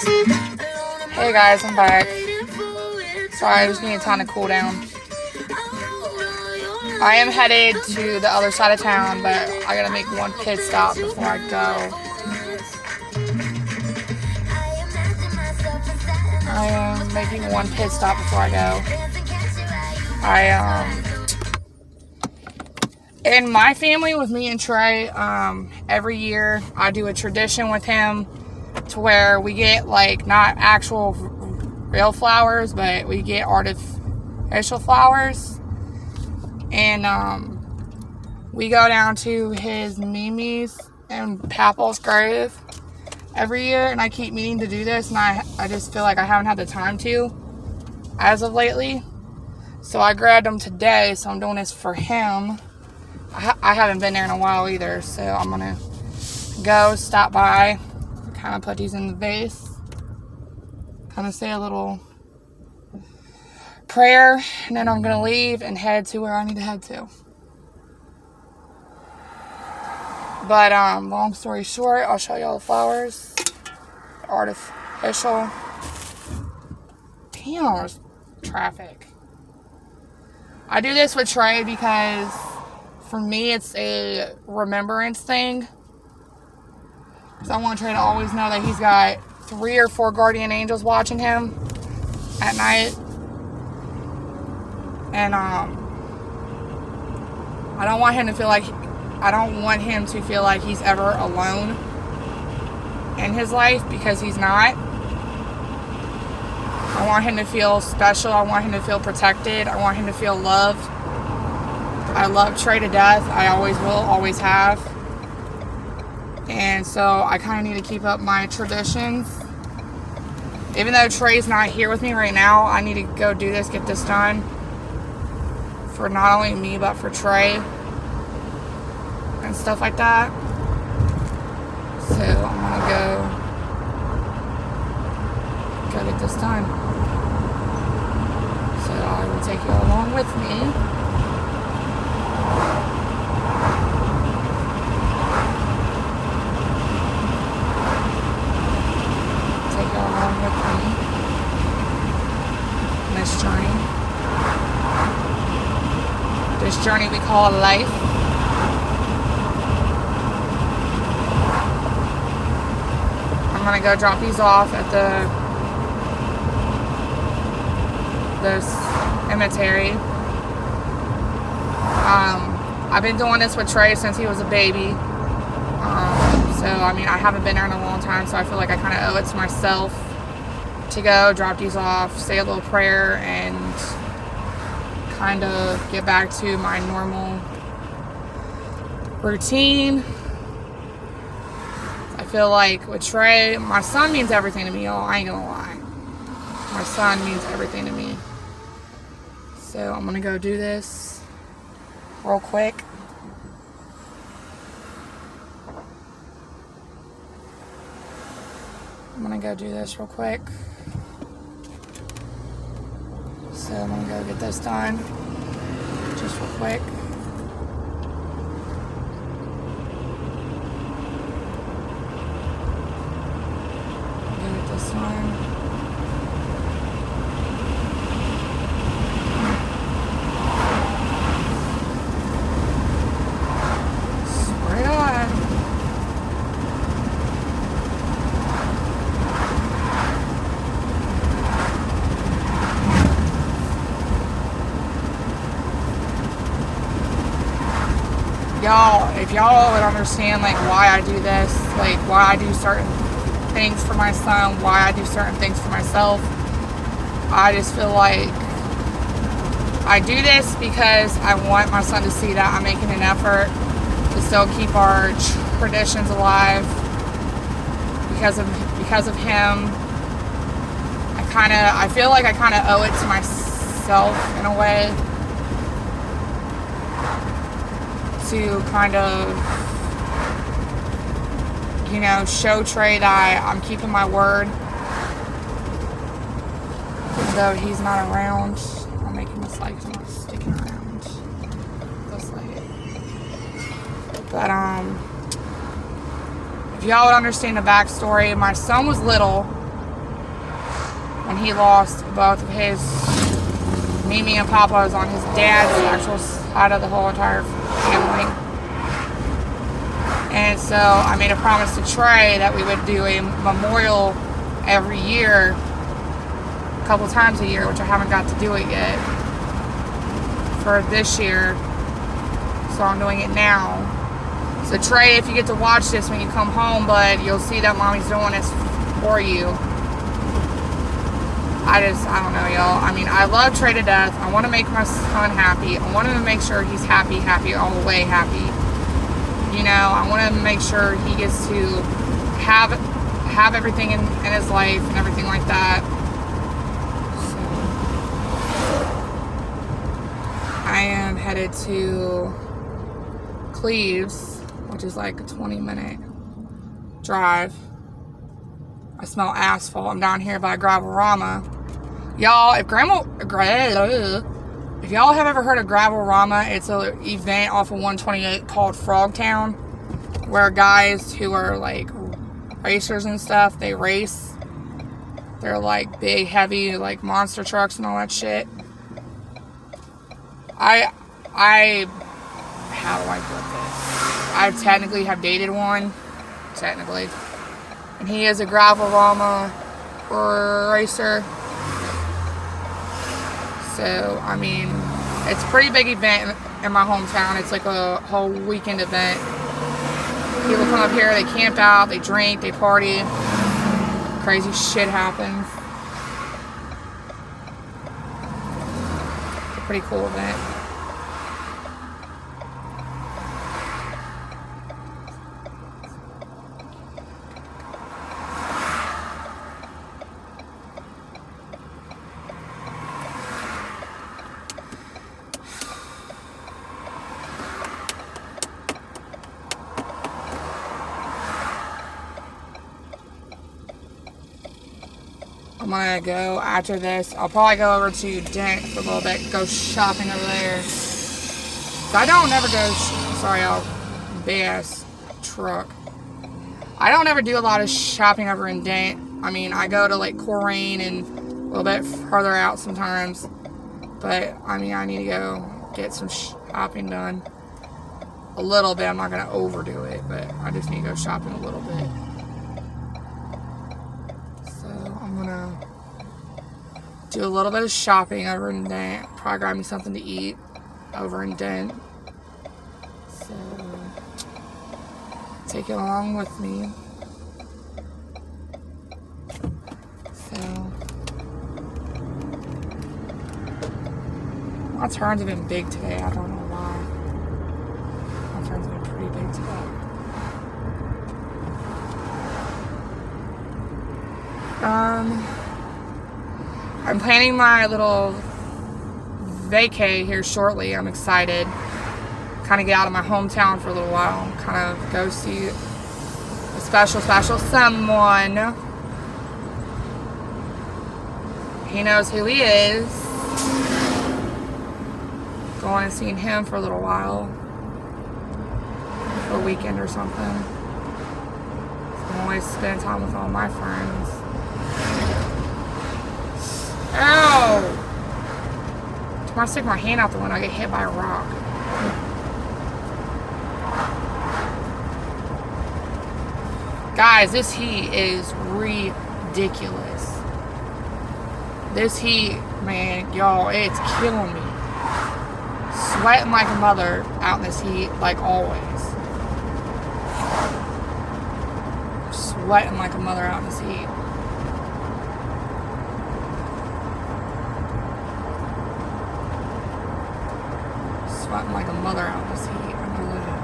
Hey guys, I'm back. Sorry, I just need time to cool down. I am headed to the other side of town, but I gotta make one pit stop before I go. I am making one pit stop before I go. In my family, with me and Trey, every year I do a tradition with him to where we get like not actual real flowers, but we get artificial flowers, and we go down to his Mimi's and Papal's grave every year, and I keep meaning to do this, and I just feel like I haven't had the time to as of lately. So I grabbed them today, so I'm doing this for him. I haven't been there in a while either, so I'm gonna go stop by, kind of put these in the vase, kind of say a little prayer, and then I'm gonna leave and head to where I need to head to. But long story short, I'll show y'all the flowers. Artificial. Damn, there's traffic. I do this with Trey because for me it's a remembrance thing. Because I want Trey to always know that he's got 3 or 4 guardian angels watching him at night. And I don't want him to feel like he's ever alone in his life, because he's not. I want him to feel special. I want him to feel protected. I want him to feel loved. I love Trey to death. I always will, always have. And so I kind of need to keep up my traditions. Even though Trey's not here with me right now, I need to go do this, get this done. For not only me, but for Trey. And stuff like that. So I'm gonna go get this done. So I will take you along with me. Take you along with me on this journey. This journey we call life. I'm gonna go drop these off at this cemetery. I've been doing this with Trey since he was a baby. So I mean, I haven't been there in a long time, so I feel like I kind of owe it to myself to go drop these off, say a little prayer, and kind of get back to my normal routine. I feel like with Trey, my son means everything to me, y'all. I ain't gonna lie. My son means everything to me. So I'm gonna go do this real quick. I'm gonna go do this real quick. So I'm gonna go get this done just real quick. Get this one. Swear to God. Y'all, if y'all would understand like why I do this, like why I do certain things for my son, why I do certain things for myself, I just feel like I do this because I want my son to see that I'm making an effort to still keep our traditions alive. Because of him, I feel like I kind of owe it to myself in a way to kind of, you know, show Trey that I'm keeping my word. Though he's not around, I'm making this light because I'm not sticking around this light. But if y'all would understand the backstory, my son was little when he lost both of his Mimi and Papa's on his dad's actual side of the whole entire family. And so I made a promise to Trey that we would do a memorial every year, a couple times a year, which I haven't got to do it yet for this year. So I'm doing it now. So Trey, if you get to watch this when you come home, bud, you'll see that Mommy's doing this for you. I don't know, y'all. I mean, I love Trey to death. I want to make my son happy. I want him to make sure he's happy all the way happy. You know, I want to make sure he gets to have everything in his life and everything like that. So, I am headed to Cleves, which is like a 20-minute drive. I smell asphalt. I'm down here by Gravel-Rama. Y'all, if y'all have ever heard of Gravel-Rama, it's an event off of 128 called Frogtown, where guys who are like racers and stuff, they race. They're like big, heavy, like monster trucks and all that shit. How do I put this? I technically have dated one, technically. And he is a Gravel-Rama racer. So, I mean, it's a pretty big event in my hometown. It's like a whole weekend event. People come up here, they camp out, they drink, they party. Crazy shit happens. It's a pretty cool event. I'm gonna go after this. I'll probably go over to Dent for a little bit, go shopping over there. I don't ever go, sorry y'all, big ass truck. I don't ever do a lot of shopping over in Dent. I mean, I go to like Coleraine and a little bit further out sometimes. But, I mean, I need to go get some shopping done. A little bit, I'm not gonna overdo it, but I just need to go shopping a little bit. I'm gonna do a little bit of shopping over in Dent. Probably grab me something to eat over in Dent. So, take it along with me. So, my turns have been big today. I don't know why. My turns have been pretty big today. I'm planning my little vacay here shortly. I'm excited. Kind of get out of my hometown for a little while. Kind of go see a special someone. He knows who he is. Going and seeing him for a little while. For a weekend or something. I'm always spending time with all my friends. Ow! When I stick my hand out the window, I get hit by a rock. Guys, this heat is ridiculous. This heat, man, y'all, it's killing me. Sweating like a mother out in this heat, like always. Sweating like a mother out in this heat. Sweating like a mother out in this heat. I know that.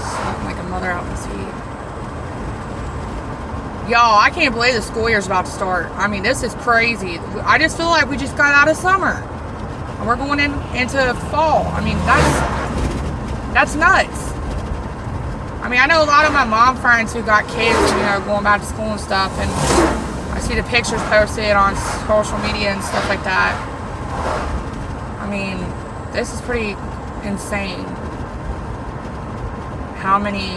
Sweating like a mother out in this heat. Y'all, I can't believe the school year's about to start. I mean, this is crazy. I just feel like we just got out of summer. And we're going into fall. I mean, that's nuts. I mean, I know a lot of my mom friends who got kids, you know, going back to school and stuff, and I see the pictures posted on social media and stuff like that. I mean, this is pretty insane. how many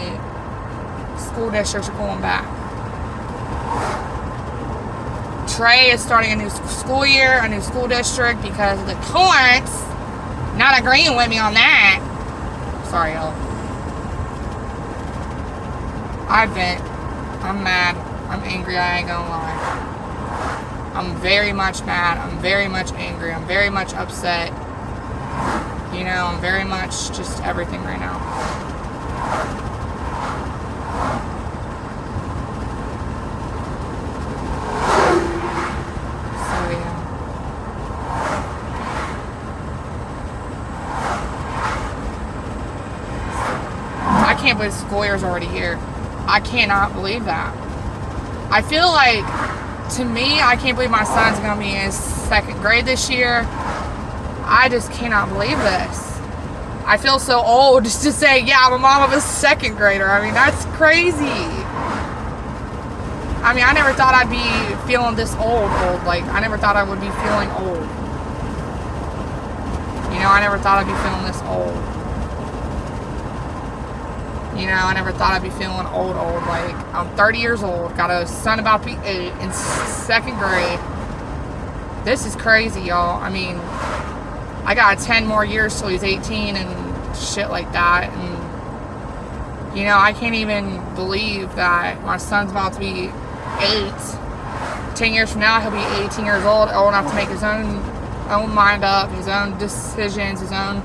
school districts are going back. Trey is starting a new school year, a new school district, because the courts not agreeing with me on that. Sorry, y'all. I'm mad. I'm angry, I ain't gonna lie. I'm very much mad. I'm very much angry. I'm very much upset. You know, I'm very much just everything right now. So, yeah. I can't believe school year's already here. I cannot believe that. I feel like, to me, I can't believe my son's going to be in 2nd grade this year. I just cannot believe this. I feel so old just to say, yeah, I'm a mom of a 2nd grader. I mean, that's crazy. I mean, I never thought I'd be feeling this old. Like, I never thought I would be feeling old. You know, I never thought I'd be feeling this old. You know, I never thought I'd be feeling old. Like, I'm 30 years old, got a son about to be 8 in 2nd grade. This is crazy, y'all. I mean, I got 10 more years till he's 18 and shit like that. And, you know, I can't even believe that my son's about to be 8. 10 years from now, he'll be 18 years old enough to make his own mind up, his own decisions, his own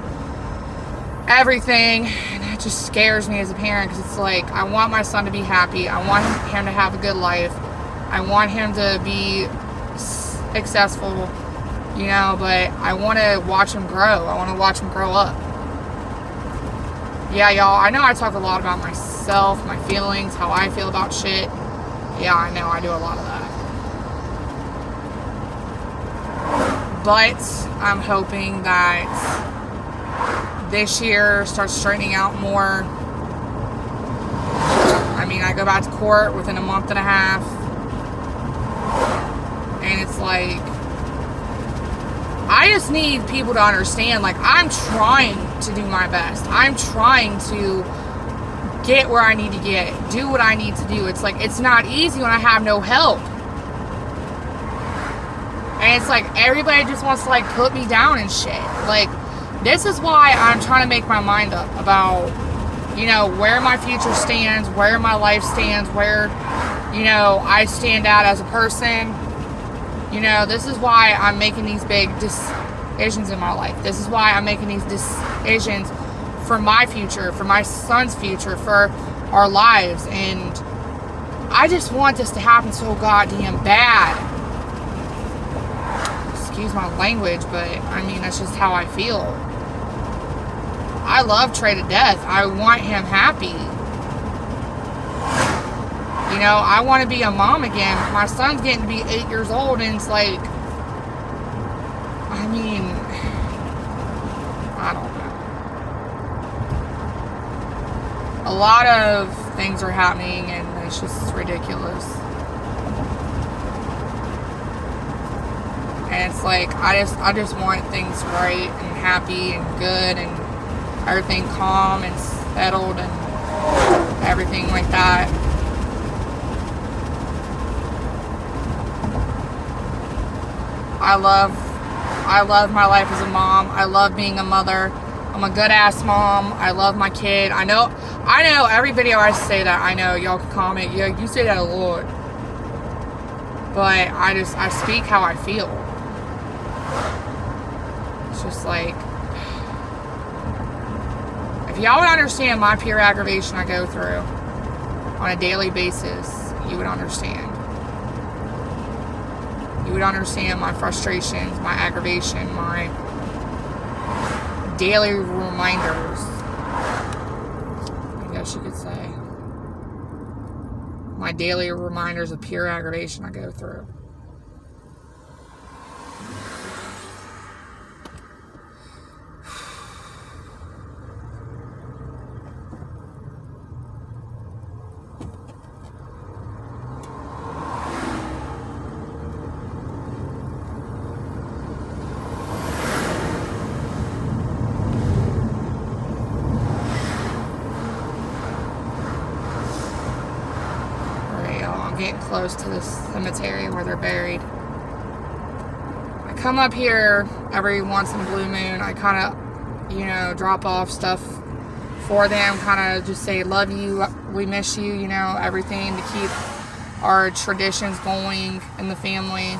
everything. And it just scares me as a parent, because it's like, I want my son to be happy. I want him to have a good life. I want him to be successful, you know, but I want to watch him grow. I want to watch him grow up. Yeah, y'all, I know I talk a lot about myself, my feelings, how I feel about shit. Yeah, I know I do a lot of that. But I'm hoping that this year starts straightening out more. I mean, I go back to court within a month and a half. And it's like, I just need people to understand, like, I'm trying to do my best. I'm trying to get where I need to get, do what I need to do. It's like, it's not easy when I have no help. And it's like, everybody just wants to, like, put me down and shit. Like, this is why I'm trying to make my mind up about, you know, where my future stands, where my life stands, where, you know, I stand at as a person. You know, this is why I'm making these big decisions in my life. This is why I'm making these decisions for my future, for my son's future, for our lives. And I just want this to happen so goddamn bad. Excuse my language, but I mean, that's just how I feel. I love Trey to death. I want him happy. You know, I want to be a mom again. My son's getting to be 8 years old, and it's like, I mean, I don't know. A lot of things are happening, and it's just ridiculous. And it's like, I just want things right and happy and good and everything calm and settled and everything like that. I love my life as a mom. I love being a mother. I'm a good ass mom. I love my kid. I know every video I say that. I know y'all can comment, yeah, you say that a lot. But I speak how I feel. It's just like, if y'all would understand my pure aggravation I go through on a daily basis, you would understand. You would understand my frustrations, my aggravation, my daily reminders, I guess you could say. My daily reminders of pure aggravation I go through. close to this cemetery where they're buried. I come up here every once in a blue moon. I kind of, you know, drop off stuff for them, kind of just say, love you, we miss you, you know, everything to keep our traditions going in the family.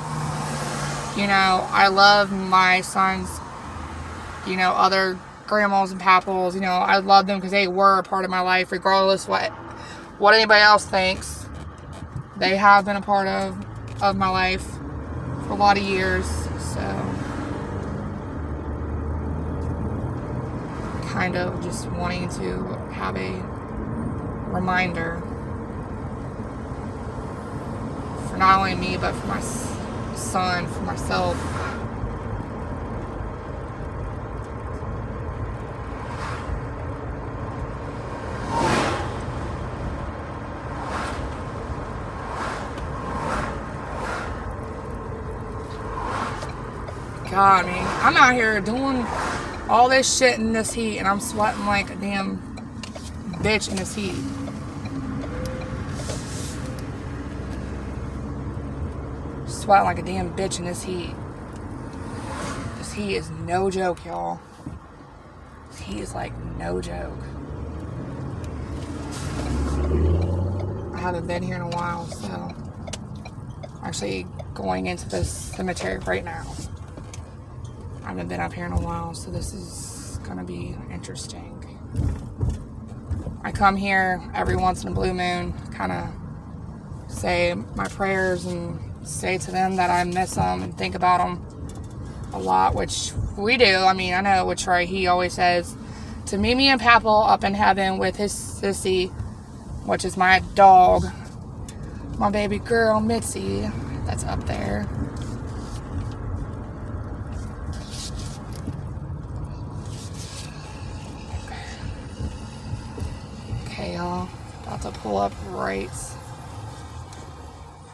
You know, I love my sons, you know, other grandmas and papas, you know, I love them because they were a part of my life, regardless what anybody else thinks. They have been a part of my life for a lot of years, so kind of just wanting to have a reminder for not only me, but for my son, for myself. God, I mean, I'm out here doing all this shit in this heat, and I'm sweating like a damn bitch in this heat. Sweating like a damn bitch in this heat. This heat is no joke, y'all. This heat is like no joke. I haven't been here in a while, so I'm actually going into this cemetery right now. I haven't been up here in a while, so this is gonna be interesting. I come here every once in a blue moon, kind of say my prayers and say to them that I miss them and think about them a lot, which we do. I mean, I know with Trey, he always says to meet me and Papa up in heaven with his sissy, which is my dog, my baby girl Mitzi, that's up there. Okay, y'all, about to pull up right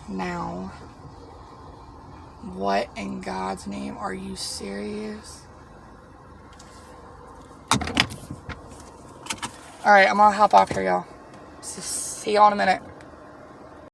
now. What in God's name? Are you serious? Alright, I'm gonna hop off here, y'all. See y'all in a minute.